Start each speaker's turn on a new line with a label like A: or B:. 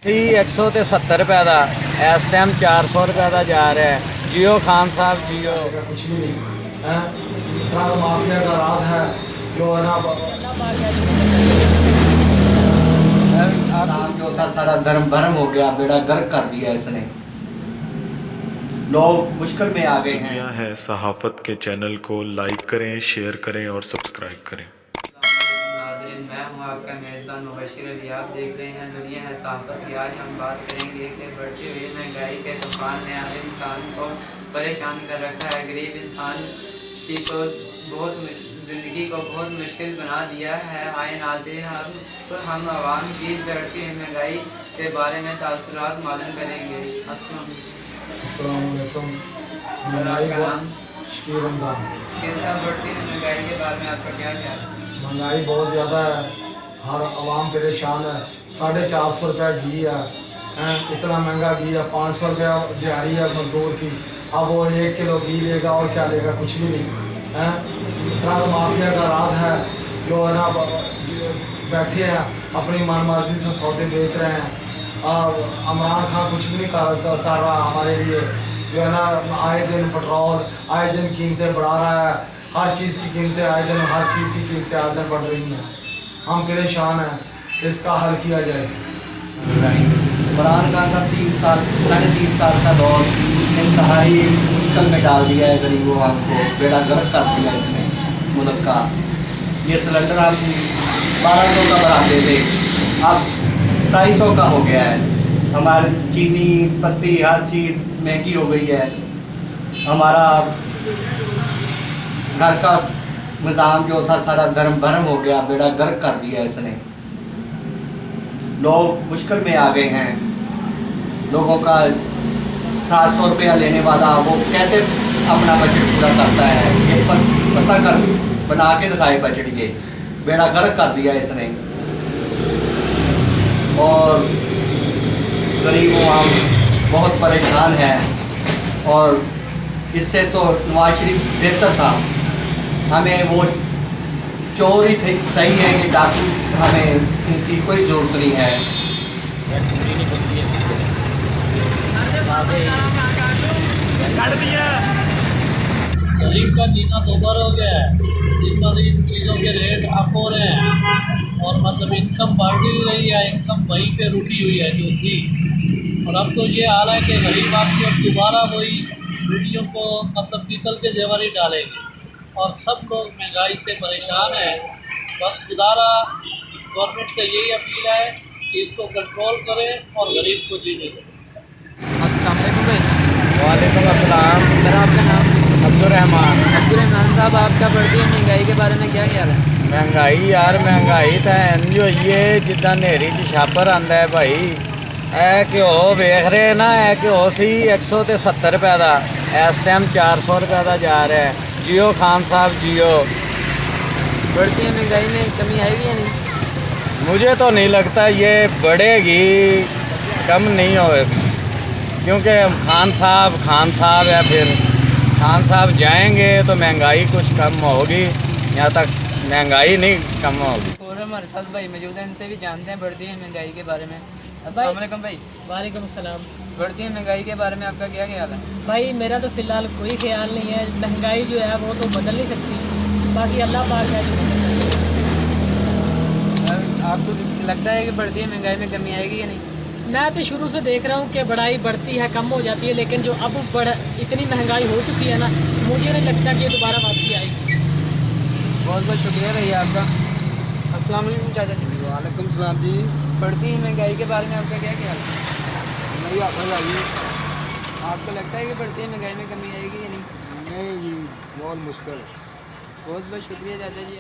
A: 170 रुपए का इस टाइम 400 रुपए का जा रहा है। जियो खान साहब जियो।
B: कुछ भी नहीं है। ड्रग माफिया का राज है जो है ना।
C: नाम जो था सारा धर्म भरम हो गया, बेड़ा गर्क कर दिया इसने। लोग मुश्किल में आ गए हैं।
D: दुनिया है सहाफ़त के चैनल को लाइक करें, शेयर करें और सब्सक्राइब करें।
E: मैं हूँ आपका मेज़बान मुबशिर अली। आप देख रहे हैं दुनिया है सहाफ़त की। आज हम बात करेंगे कि बढ़ती हुई महंगाई के तूफान ने हर इंसान को परेशान कर रखा है। गरीब इंसान की तो ज़िंदगी को बहुत मुश्किल बना दिया है। आए नाज़रीन, हम आवाम की बढ़ती हुई महंगाई के बारे में तासुरात मालूम करेंगे।
B: अस्सलाम वालेकुम। महंगाई शकीर रमज़ान।
E: बढ़ती हुई महंगाई के बारे में आपका क्या ख्याल है?
B: महंगाई बहुत ज़्यादा है, हर आवाम परेशान है। 450 रुपये घी है, इतना महंगा घी है। 500 रुपया दिहाड़ी है मजदूर की, अब वो 1 किलो घी लेगा और क्या लेगा, कुछ भी नहीं है। ड्रग माफिया का राज है जो है ना बैठे हैं अपनी मनमर्जी से सौदे बेच रहे हैं। इमरान खान कुछ भी नहीं कर रहा हमारे लिए, जो है ना आए दिन पेट्रोल, आए दिन कीमतें बढ़ा रहा है। हर चीज़ की कीमतें आए दिन, हर चीज़ की कीमतें आए दिन बढ़ रही हैं। हम परेशान हैं, इसका हल किया जाए।
C: इमरान खान का 3 साल 3.5 साल का दौर इंतहाई मुश्किल में डाल दिया है गरीबों को, बेड़ा गर्क कर दिया इसने मुल्क का। ये सिलेंडर हम 1200 का बढ़ाते थे, अब 2700 का हो गया है। हमारी चीनी पत्ती हर चीज़ महंगी हो गई है। हमारा घर का निज़ाम जो था सारा धर्म भरम हो गया, बेड़ा गर्क कर दिया इसने। लोग मुश्किल में आ गए हैं। लोगों का 700 रुपया लेने वाला वो कैसे अपना बजट पूरा करता है, ये पता कर बना के दिखाए बजट। ये बेड़ा गर्क कर दिया इसने और गरीबों हम बहुत परेशान हैं। और इससे तो नवाज शरीफ बेहतर था। हमें वो चोर ही थे, सही है कि डाकू, हमें इनकी कोई ज़रूरत नहीं है।
F: गरीब का जीना दोबारा हो गया है। जिन पर इन चीज़ों के रेट अप हो रहे हैं और मतलब इनकम बढ़ भी रही है, इनकम वहीं पे रुकी हुई है जो थी। और अब तो ये हाल है कि गरीब आदमी अब दोबारा वही वीडियो को मतलब पीतल के जेवर ही डालेंगे और सब लोग महंगाई से परेशान हैं। बस गुजारा गवर्नमेंट से यही अपील है कि इसको कंट्रोल करें और गरीब को जीने दें।
E: अस्सलाम वालेकुम भाई।
A: वालेकुम अस्सलाम।
E: मेरा आपका नाम?
A: अब्दुर्रहमान।
E: अब्दुर्रहमान साहब, आपका बढ़ती हुई महंगाई के बारे में क्या ख्याल है?
A: महंगाई यार महंगाई तो इंज होई है जिदा नेरी च छापर आंदा है भाई। ए घ्यो वेख रहे ना, ए घ्यो सी 170 रुपए का इस टाइम 400 रुपए का जा रहा है। जियो खान साहब जियो।
E: बढ़ती हुई महंगाई में कमी आएगी या नहीं?
A: मुझे तो नहीं लगता ये बढ़ेगी, कम नहीं होगी, क्योंकि खान साहब या फिर खान साहब जाएंगे तो महंगाई कुछ कम होगी, यहाँ तक महंगाई नहीं कम होगी।
E: और हमारे साथ भाई मौजूद हैं, इनसे भी जानते हैं बढ़ती हुई महंगाई के बारे में। अस्सलाम वालेकुम भाई।
G: वालेकुम सलाम।
E: बढ़ती हुई महंगाई के बारे में आपका क्या ख्याल है?
G: भाई मेरा तो फ़िलहाल कोई ख्याल नहीं है। महंगाई जो है वो तो बदल नहीं सकती, बाकी अल्लाह पाक है जो बदल सकता है।
E: आपको लगता है कि बढ़ती हुई महंगाई में कमी आएगी या नहीं?
G: मैं तो शुरू से देख रहा हूँ कि बढ़ाई बढ़ती है, कम हो जाती है, लेकिन जो अब इतनी महंगाई हो चुकी है ना, मुझे नहीं लगता कि ये दोबारा वापसी आएगी।
E: बहुत बहुत शुक्रिया भैया आपका। अस्सलाम वालेकुम चाचा जी।
C: वालेकुम सलाम जी।
E: बढ़ती हुई महंगाई के बारे में आपका क्या ख्याल है?
C: नहीं आप बताइए।
E: आपको लगता है कि बढ़ती हुई महंगाई में कमी आएगी या नहीं?
C: नहीं जी, बहुत मुश्किल।
E: बहुत बहुत शुक्रिया चाचा जी।